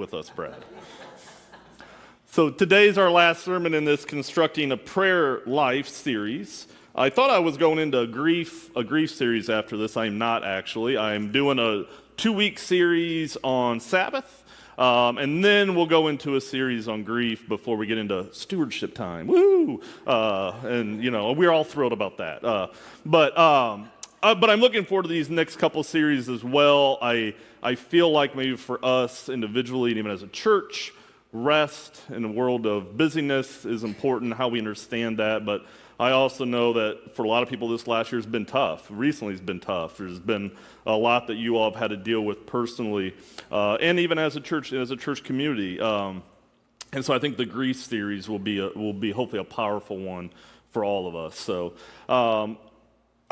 with us, Brad. So today's our last sermon in this Constructing a Prayer Life series. I thought I was going into a grief series after this. I'm not actually. I'm doing a 2-week series on Sabbath, and then we'll go into a series on grief before we get into stewardship time. Woo! And we're all thrilled about that. But I'm looking forward to these next couple series as well. I feel like maybe for us individually and even as a church, rest in a world of busyness is important, how we understand that. But I also know that for a lot of people this last year has been tough. Recently it's been tough. There's been a lot that you all have had to deal with personally, and even as a church community. And so I think the grief series will be hopefully a powerful one for all of us. So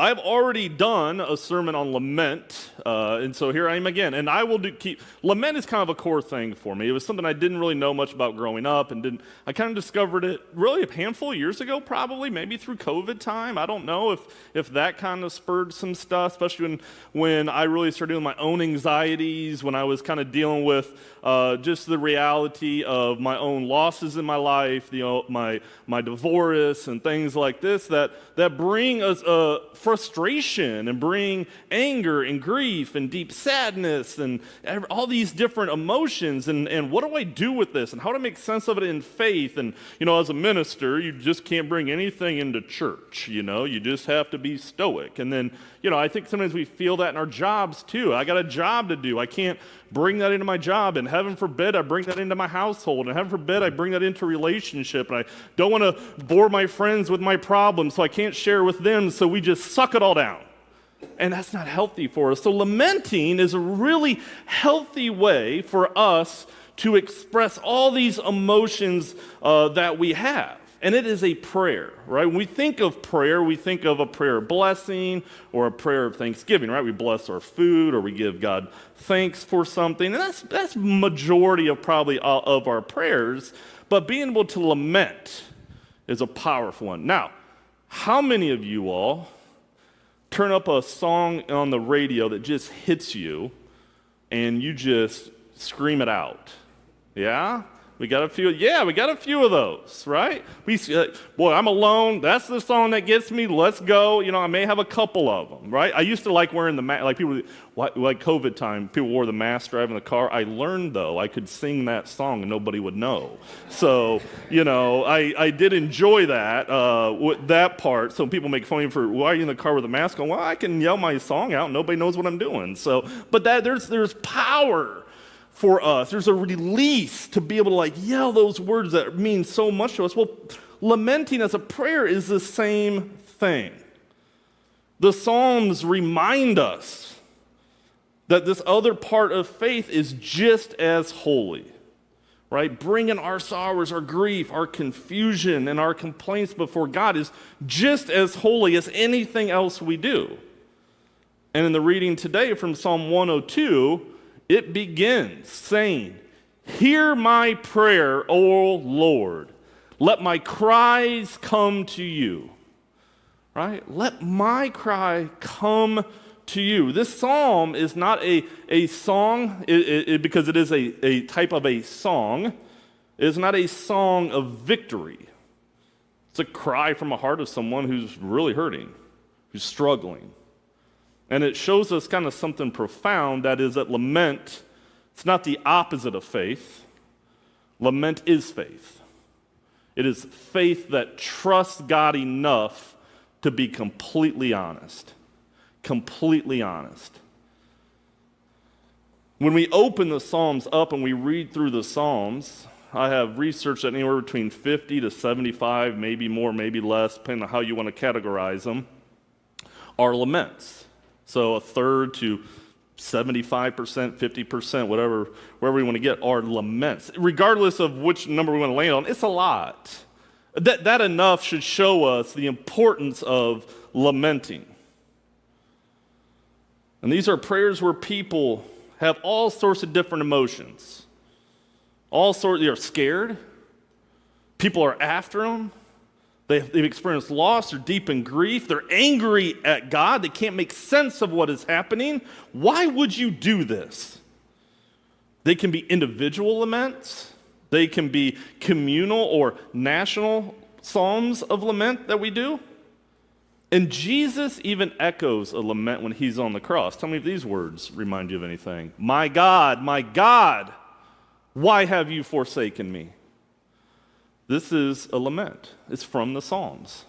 I've already done a sermon on lament, and so here I am again. And I will lament is kind of a core thing for me. It was something I didn't really know much about growing up, and I kind of discovered it really a handful of years ago, probably, maybe through COVID time. I don't know if that kind of spurred some stuff, especially when I really started doing my own anxieties, when I was kind of dealing with just the reality of my own losses in my life, my divorce and things like this that bring us frustration and bring anger and grief and deep sadness and all these different emotions. And what do I do with this? And how to make sense of it in faith? And, as a minister, you just can't bring anything into church. You just have to be stoic. And then, I think sometimes we feel that in our jobs too. I got a job to do. I can't bring that into my job. And heaven forbid I bring that into my household. And heaven forbid I bring that into relationship. And I don't want to bore my friends with my problems, so I can't share with them. So we just suck it all down. And that's not healthy for us. So lamenting is a really healthy way for us to express all these emotions that we have. And it is a prayer, right? When we think of prayer, we think of a prayer of blessing or a prayer of thanksgiving, right? We bless our food or we give God thanks for something. And that's majority of probably of our prayers. But being able to lament is a powerful one. Now, how many of you all turn up a song on the radio that just hits you and you just scream it out? Yeah? We got a few of those, right? Boy, I'm alone. That's the song that gets me. Let's go. I may have a couple of them, right? I used to like wearing the mask. Like people, like COVID time, people wore the mask driving the car. I learned, though, I could sing that song and nobody would know. So, I did enjoy that part. So people make fun of me for, why are you in the car with a mask on? Well, I can yell my song out and nobody knows what I'm doing. So, but there's power for us. There's a release to be able to yell those words that mean so much to us. Well, lamenting as a prayer is the same thing. The Psalms remind us that this other part of faith is just as holy, right? Bringing our sorrows, our grief, our confusion, and our complaints before God is just as holy as anything else we do. And in the reading today from Psalm 102, it begins saying, "Hear my prayer, O Lord. Let my cries come to you." Right? Let my cry come to you. This psalm is not a song, because it is a type of a song. It is not a song of victory. It's a cry from the heart of someone who's really hurting, who's struggling. And it shows us kind of something profound, that is that lament, it's not the opposite of faith. Lament is faith. It is faith that trusts God enough to be completely honest. Completely honest. When we open the Psalms up and we read through the Psalms, I have researched that anywhere between 50 to 75, maybe more, maybe less, depending on how you want to categorize them, are laments. So a third to 75%, 50%, wherever we want to get, are laments. Regardless of which number we want to land on, it's a lot. That enough should show us the importance of lamenting. And these are prayers where people have all sorts of different emotions. They're scared. People are after them. They've experienced loss, they're deep in grief, they're angry at God, they can't make sense of what is happening. Why would you do this? They can be individual laments. They can be communal or national psalms of lament that we do. And Jesus even echoes a lament when he's on the cross. Tell me if these words remind you of anything. My God, why have you forsaken me? This is a lament. It's from the Psalms.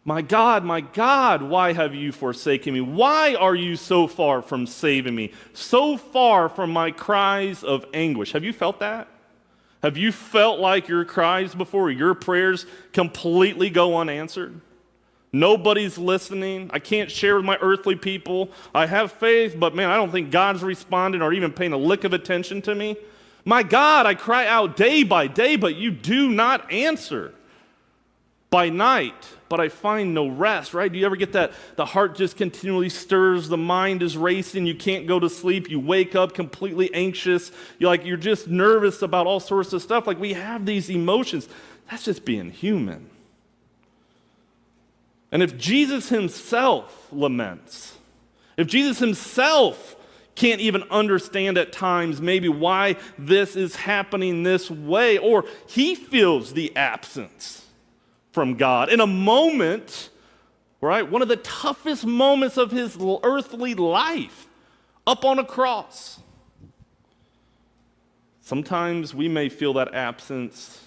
My God, why have you forsaken me? Why are you so far from saving me? So far from my cries of anguish. Have you felt that? Have you felt like your cries before your prayers completely go unanswered? Nobody's listening. I can't share with my earthly people. I have faith, but man, I don't think God's responding or even paying a lick of attention to me. My God, I cry out day by day, but you do not answer. By night, but I find no rest, right? Do you ever get that? The heart just continually stirs, the mind is racing, you can't go to sleep, you wake up completely anxious, you're just nervous about all sorts of stuff. Like, we have these emotions. That's just being human. And if Jesus himself laments, if Jesus himself can't even understand at times maybe why this is happening this way, or he feels the absence from God in a moment, right? One of the toughest moments of his earthly life, up on a cross. Sometimes we may feel that absence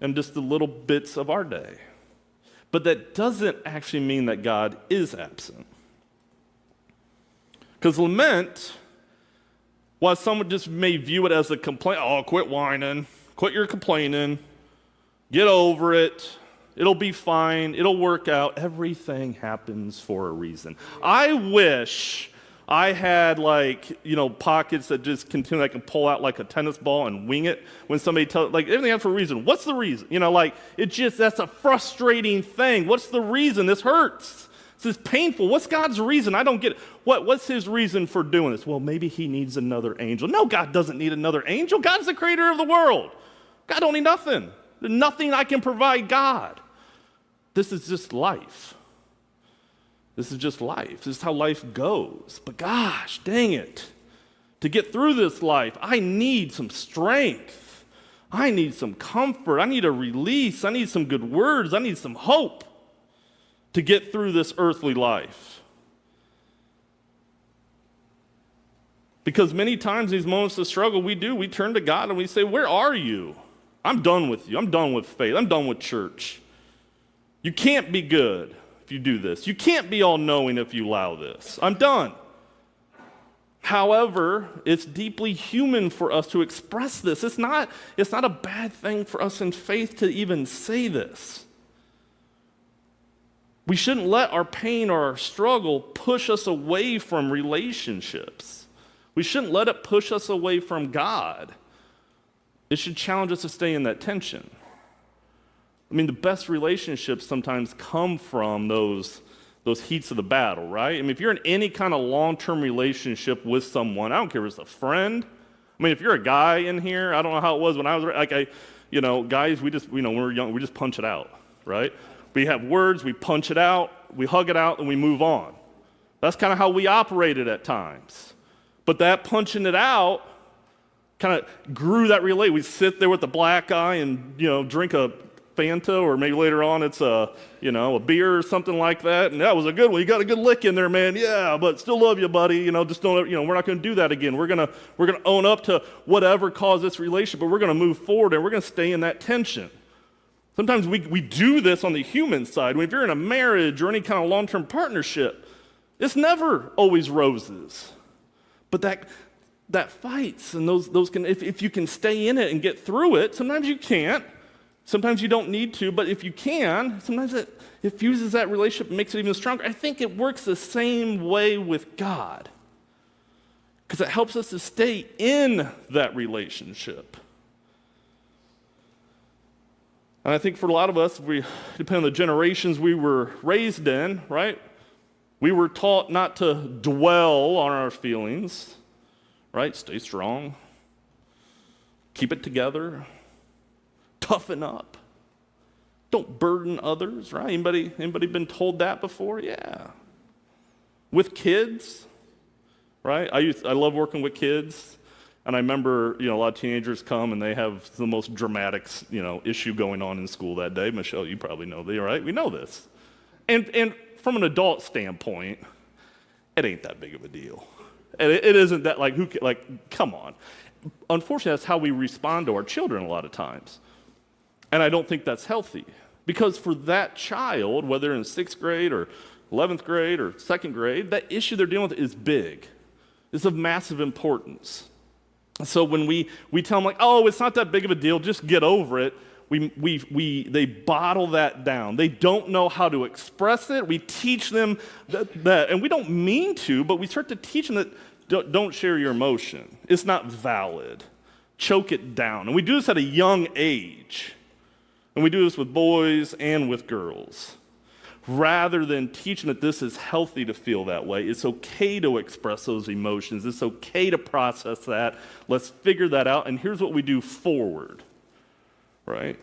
in just the little bits of our day. But that doesn't actually mean that God is absent. Because lament, while someone just may view it as a complaint, oh, quit whining, quit your complaining, get over it, it'll be fine, it'll work out. Everything happens for a reason. I wish I had pockets that just continue, I can pull out like a tennis ball and wing it when somebody tells, everything happens for a reason. What's the reason? That's a frustrating thing. What's the reason? This hurts. This is painful. What's God's reason? I don't get it. What's his reason for doing this? Well, maybe he needs another angel. No, God doesn't need another angel. God's the creator of the world. God don't need nothing. There's nothing I can provide God. This is just life. This is just life. This is how life goes. But gosh, dang it. To get through this life, I need some strength. I need some comfort. I need a release. I need some good words. I need some hope to get through this earthly life. Because many times these moments of struggle we turn to God and we say, where are you? I'm done with you. I'm done with faith. I'm done with church. You can't be good if you do this. You can't be all-knowing if you allow this. I'm done. However, it's deeply human for us to express this. It's not a bad thing for us in faith to even say this. We shouldn't let our pain or our struggle push us away from relationships. We shouldn't let it push us away from God. It should challenge us to stay in that tension. I mean, the best relationships sometimes come from those heats of the battle, right? I mean, if you're in any kind of long-term relationship with someone, I don't care if it's a friend. I mean, if you're a guy in here, I don't know how it was when I was guys, when we were young, we just punch it out, right? We have words, we punch it out, we hug it out, and we move on. That's kind of how we operated at times. But that punching it out kind of grew that relationship. We sit there with the black eye and, drink a Fanta, or maybe later on it's a beer or something like that, and that was a good one. You got a good lick in there, man. Yeah, but still love you, buddy. Just don't. We're not going to do that again. We're gonna own up to whatever caused this relationship, but we're going to move forward and we're going to stay in that tension. Sometimes we do this on the human side. If you're in a marriage or any kind of long-term partnership, it's never always roses, but that fights, and those can, if you can stay in it and get through it. Sometimes you can't. Sometimes you don't need to, but if you can, sometimes it fuses that relationship and makes it even stronger. I think it works the same way with God, because it helps us to stay in that relationship. And I think for a lot of us, depending on the generations we were raised in, right? We were taught not to dwell on our feelings, right? Stay strong. Keep it together. Toughen up. Don't burden others, right? Anybody been told that before? Yeah. With kids, right? I love working with kids. And I remember, a lot of teenagers come and they have the most dramatic, issue going on in school that day. Michelle, you probably know this, right? We know this. And from an adult standpoint, it ain't that big of a deal. And it isn't that, come on. Unfortunately, that's how we respond to our children a lot of times. And I don't think that's healthy. Because for that child, whether in 6th grade or 11th grade or 2nd grade, that issue they're dealing with is big. It's of massive importance. So when we tell them, oh, it's not that big of a deal, just get over it, they bottle that down. They don't know how to express it. We teach them that, and we don't mean to, but we start to teach them that don't share your emotion. It's not valid. Choke it down. And we do this at a young age. And we do this with boys and with girls. Rather than teaching that this is healthy to feel that way, it's okay to express those emotions. It's okay to process that. Let's figure that out. And here's what we do forward, right?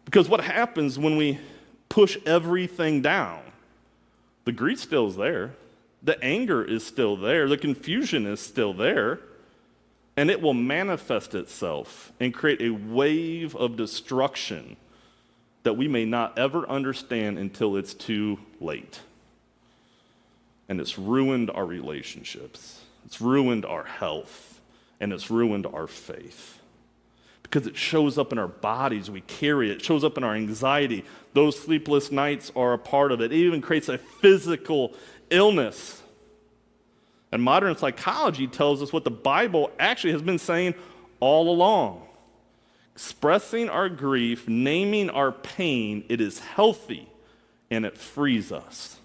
Because what happens when we push everything down? The grief still is there. The anger is still there. The confusion is still there. And it will manifest itself and create a wave of destruction that we may not ever understand until it's too late. And it's ruined our relationships. It's ruined our health. And it's ruined our faith. Because it shows up in our bodies. We carry it. It shows up in our anxiety. Those sleepless nights are a part of it. It even creates a physical illness. And modern psychology tells us what the Bible actually has been saying all along. Expressing our grief, naming our pain, it is healthy and it frees us.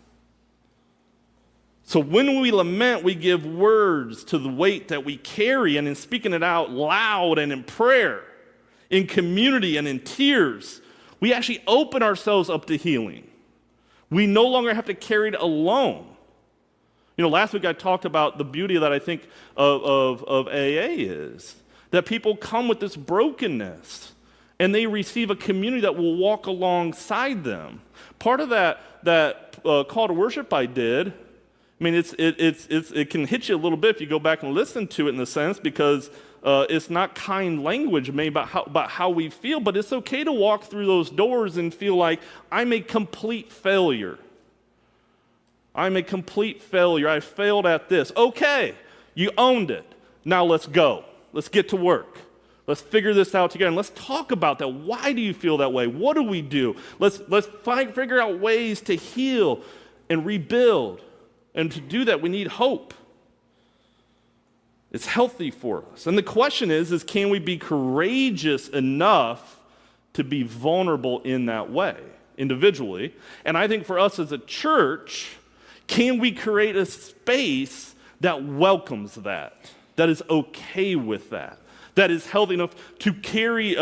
So when we lament, we give words to the weight that we carry, and in speaking it out loud and in prayer, in community and in tears, we actually open ourselves up to healing. We no longer have to carry it alone. Last week I talked about the beauty that I think of AA is that people come with this brokenness and they receive a community that will walk alongside them. Part of that call to worship I did, it can hit you a little bit if you go back and listen to it in a sense because it's not kind language maybe about how we feel, but it's okay to walk through those doors and feel like I'm a complete failure. I'm a complete failure. I failed at this. Okay, you owned it. Now let's go. Let's get to work. Let's figure this out together. And let's talk about that. Why do you feel that way? What do we do? Let's figure out ways to heal and rebuild. And to do that, we need hope. It's healthy for us. And the question is can we be courageous enough to be vulnerable in that way, individually? And I think for us as a church, can we create a space that welcomes that is okay with that is healthy enough to carry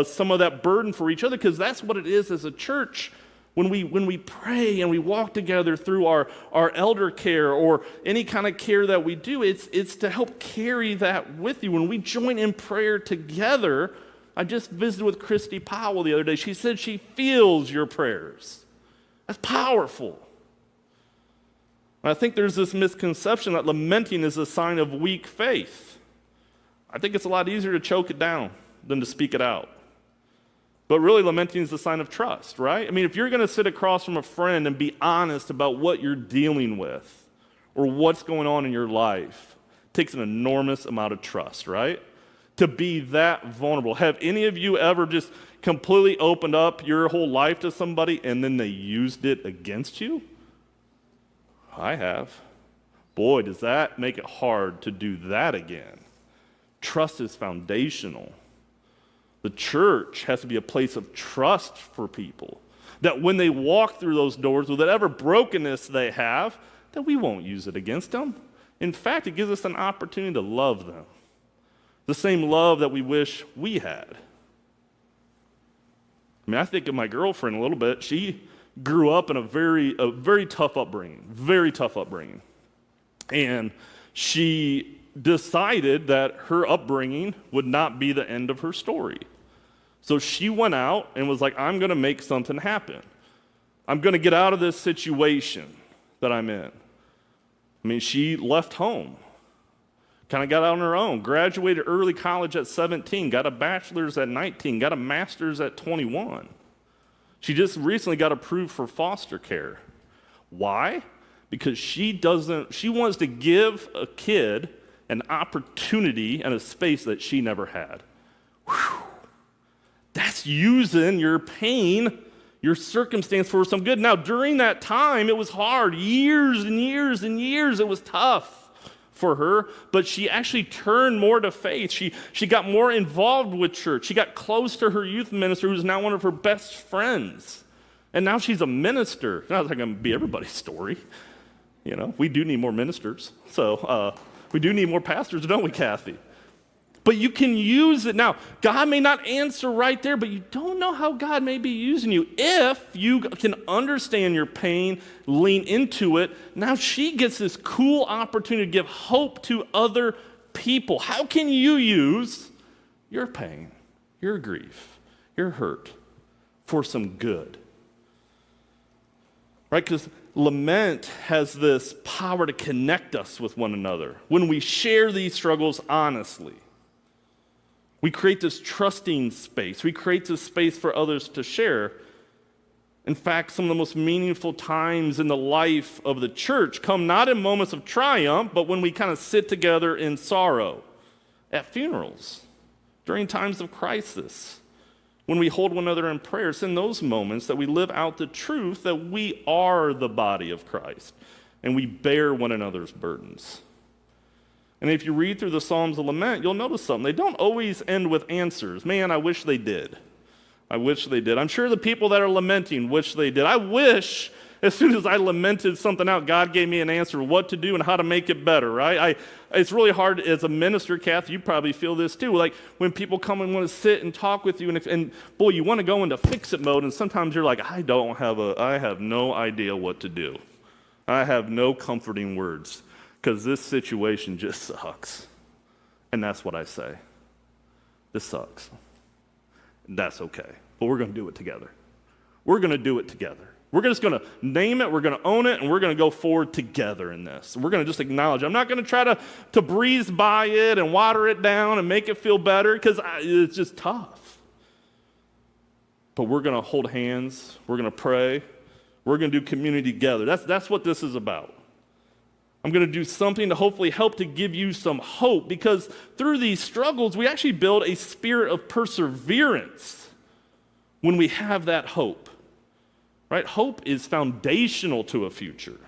some of that burden for each other? Because that's what it is as a church. When we pray and we walk together through our elder care or any kind of care that we do, it's to help carry that with you. When we join in prayer together, I just visited with Christy Powell the other day. She said she feels your prayers. That's powerful. I think there's this misconception that lamenting is a sign of weak faith. I think it's a lot easier to choke it down than to speak it out. But really, lamenting is a sign of trust, right? If you're going to sit across from a friend and be honest about what you're dealing with or what's going on in your life, it takes an enormous amount of trust, right? To be that vulnerable. Have any of you ever just completely opened up your whole life to somebody and then they used it against you? I have. Boy, does that make it hard to do that again. Trust is foundational. The church has to be a place of trust for people. That when they walk through those doors with whatever brokenness they have, that we won't use it against them. In fact, it gives us an opportunity to love them. The same love that we wish we had. I think of my girlfriend a little bit. She grew up in a very tough upbringing. And she decided that her upbringing would not be the end of her story. So she went out and was like, I'm going to make something happen. I'm going to get out of this situation that I'm in. She left home. Kind of got out on her own, graduated early college at 17, got a bachelor's at 19, got a master's at 21. She just recently got approved for foster care. Why? Because she wants to give a kid an opportunity and a space that she never had. Whew. That's using your pain, your circumstance for some good. Now, during that time, it was hard. Years and years and years, it was tough for her, but she actually turned more to faith. She got more involved with church. She got close to her youth minister, who's now one of her best friends. And now she's a minister. Now, it's not going to be everybody's story. You know, we do need more ministers. So we do need more pastors, don't we, Kathy? But you can use it. Now, God may not answer right there, but you don't know how God may be using you. If you can understand your pain, lean into it, now she gets this cool opportunity to give hope to other people. How can you use your pain, your grief, your hurt for some good? Right? Because lament has this power to connect us with one another when we share these struggles honestly. We create this trusting space. We create this space for others to share. In fact, some of the most meaningful times in the life of the church come not in moments of triumph, but when we kind of sit together in sorrow, at funerals, during times of crisis, when we hold one another in prayer. It's in those moments that we live out the truth that we are the body of Christ, and we bear one another's burdens. And if you read through the Psalms of Lament, you'll notice something. They don't always end with answers. Man, I wish they did. I wish they did. I'm sure the people that are lamenting wish they did. I wish as soon as I lamented something out, God gave me an answer what to do and how to make it better, right? It's really hard as a minister, Kath, you probably feel this too. Like when people come and want to sit and talk with you, and boy, you want to go into fix-it mode, and sometimes you're like, I have no idea what to do. I have no comforting words. Because this situation just sucks. And that's what I say. This sucks. That's okay. But we're going to do it together. We're going to do it together. We're just going to name it, we're going to own it, and we're going to go forward together in this. We're going to just acknowledge it. I'm not going to try to breeze by it and water it down and make it feel better, because it's just tough. But we're going to hold hands. We're going to pray. We're going to do community together. That's what this is about. I'm going to do something to hopefully help to give you some hope, because through these struggles, we actually build a spirit of perseverance when we have that hope, right? Hope is foundational to a future.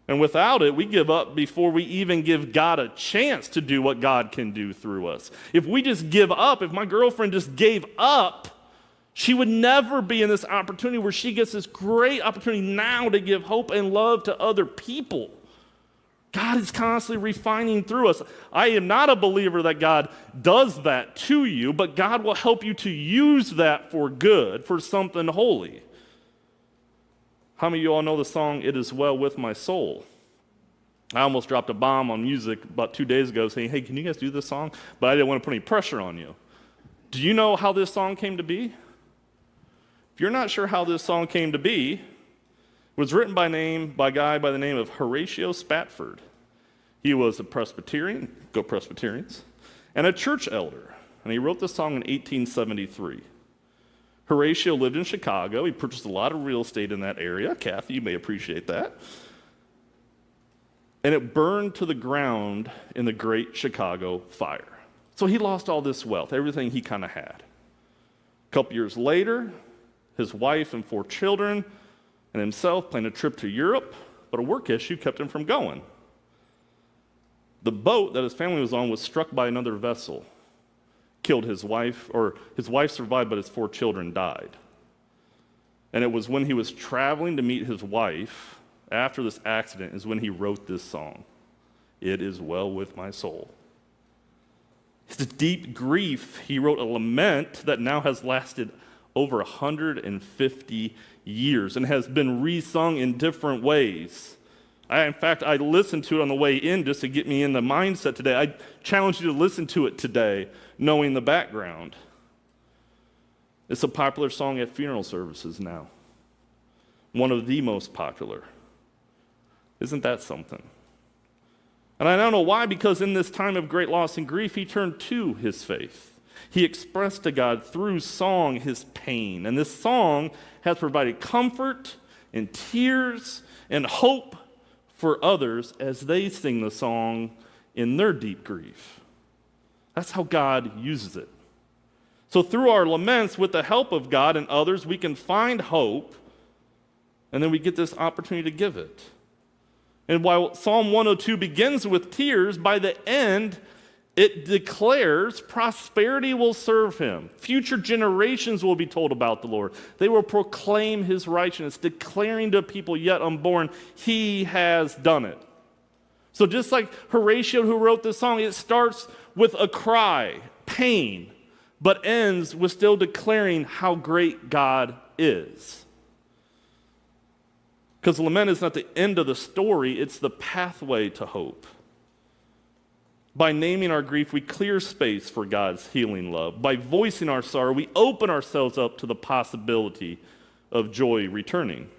And without it, we give up before we even give God a chance to do what God can do through us. If we just give up, if my girlfriend just gave up, she would never be in this opportunity where she gets this great opportunity now to give hope and love to other people. God is constantly refining through us. I am not a believer that God does that to you, but God will help you to use that for good, for something holy. How many of you all know the song, It Is Well With My Soul? I almost dropped a bomb on music about 2 days ago saying, hey, can you guys do this song? But I didn't want to put any pressure on you. Do you know how this song came to be? If you're not sure how this song came to be, it was written by a guy by the name of Horatio Spafford. He was a Presbyterian, go Presbyterians, and a church elder. And he wrote this song in 1873. Horatio lived in Chicago. He purchased a lot of real estate in that area. Kathy, you may appreciate that. And it burned to the ground in the Great Chicago Fire. So he lost all this wealth, everything he kind of had. A couple years later, his wife and 4 children and himself planned a trip to Europe, but a work issue kept him from going. The boat that his family was on was struck by another vessel, killed his wife, or his wife survived, but his 4 children died. And it was when he was traveling to meet his wife, after this accident, is when he wrote this song, It Is Well With My Soul. His deep grief, he wrote a lament that now has lasted over 150 years and has been resung in different ways. In fact, I listened to it on the way in just to get me in the mindset today. I challenge you to listen to it today, knowing the background. It's a popular song at funeral services now. One of the most popular. Isn't that something? And I don't know why, because in this time of great loss and grief, he turned to his faith. He expressed to God through song his pain. And this song has provided comfort and tears and hope for others as they sing the song in their deep grief. That's how God uses it. So through our laments, with the help of God and others, we can find hope, and then we get this opportunity to give it. And while Psalm 102 begins with tears, by the end, it declares prosperity will serve him. Future generations will be told about the Lord. They will proclaim his righteousness, declaring to people yet unborn, he has done it. So just like Horatio, who wrote this song, it starts with a cry, pain, but ends with still declaring how great God is. Because lament is not the end of the story, it's the pathway to hope. By naming our grief, we clear space for God's healing love. By voicing our sorrow, we open ourselves up to the possibility of joy returning.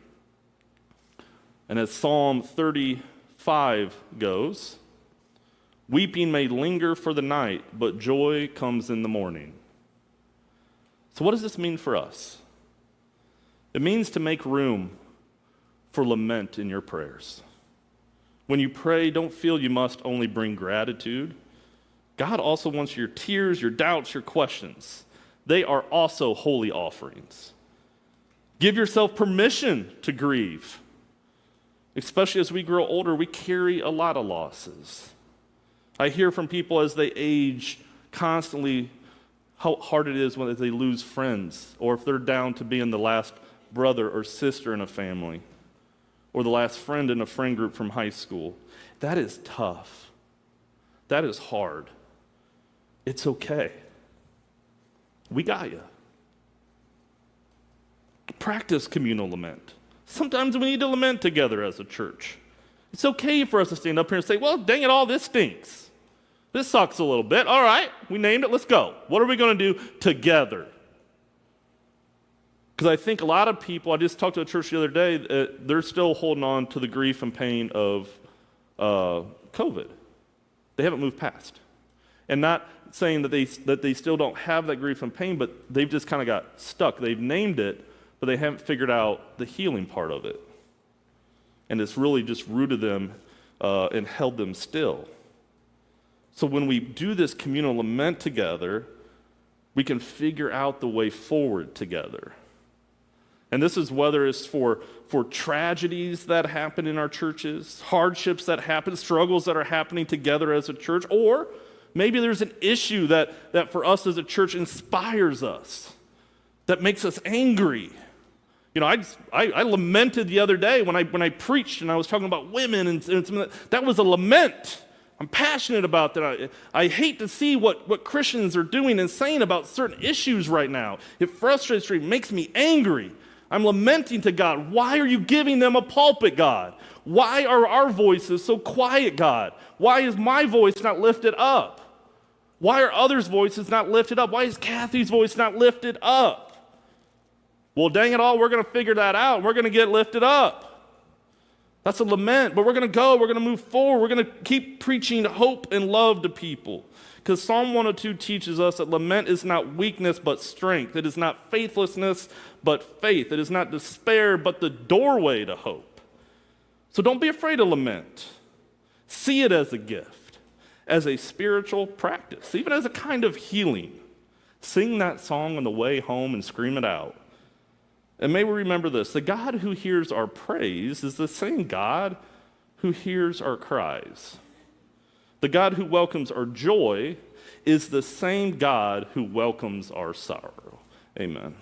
And as Psalm 35 goes, weeping may linger for the night, but joy comes in the morning. So what does this mean for us? It means to make room for lament in your prayers. When you pray, don't feel you must only bring gratitude. God also wants your tears, your doubts, your questions. They are also holy offerings. Give yourself permission to grieve. Especially as we grow older, we carry a lot of losses. I hear from people as they age constantly how hard it is when they lose friends, or if they're down to being the last brother or sister in a family, or the last friend in a friend group from high school. That is tough. That is hard. It's okay. We got you. Practice communal lament. Sometimes we need to lament together as a church. It's okay for us to stand up here and say, well, dang it all, this stinks. This sucks a little bit. All right, we named it, let's go. What are we going to do together? Because I think a lot of people, I just talked to a church the other day, they're still holding on to the grief and pain of COVID. They haven't moved past. And not saying that they still don't have that grief and pain, but they've just kind of got stuck. They've named it, but they haven't figured out the healing part of it. And it's really just rooted them and held them still. So when we do this communal lament together, we can figure out the way forward together. And this is whether it's for tragedies that happen in our churches, hardships that happen, struggles that are happening together as a church, or maybe there's an issue that for us as a church inspires us, that makes us angry. You know, I lamented the other day when I preached and I was talking about women and that was a lament. I'm passionate about that. I hate to see what Christians are doing and saying about certain issues right now. It frustrates me, makes me angry. I'm lamenting to God. Why are you giving them a pulpit, God? Why are our voices so quiet, God? Why is my voice not lifted up? Why are others' voices not lifted up? Why is Kathy's voice not lifted up? Well, dang it all, we're going to figure that out. We're going to get lifted up. That's a lament, but we're going to move forward. We're going to keep preaching hope and love to people. Because Psalm 102 teaches us that lament is not weakness, but strength. It is not faithlessness, but faith. It is not despair, but the doorway to hope. So don't be afraid to lament. See it as a gift, as a spiritual practice, even as a kind of healing. Sing that song on the way home and scream it out. And may we remember this, the God who hears our praise is the same God who hears our cries. The God who welcomes our joy is the same God who welcomes our sorrow. Amen.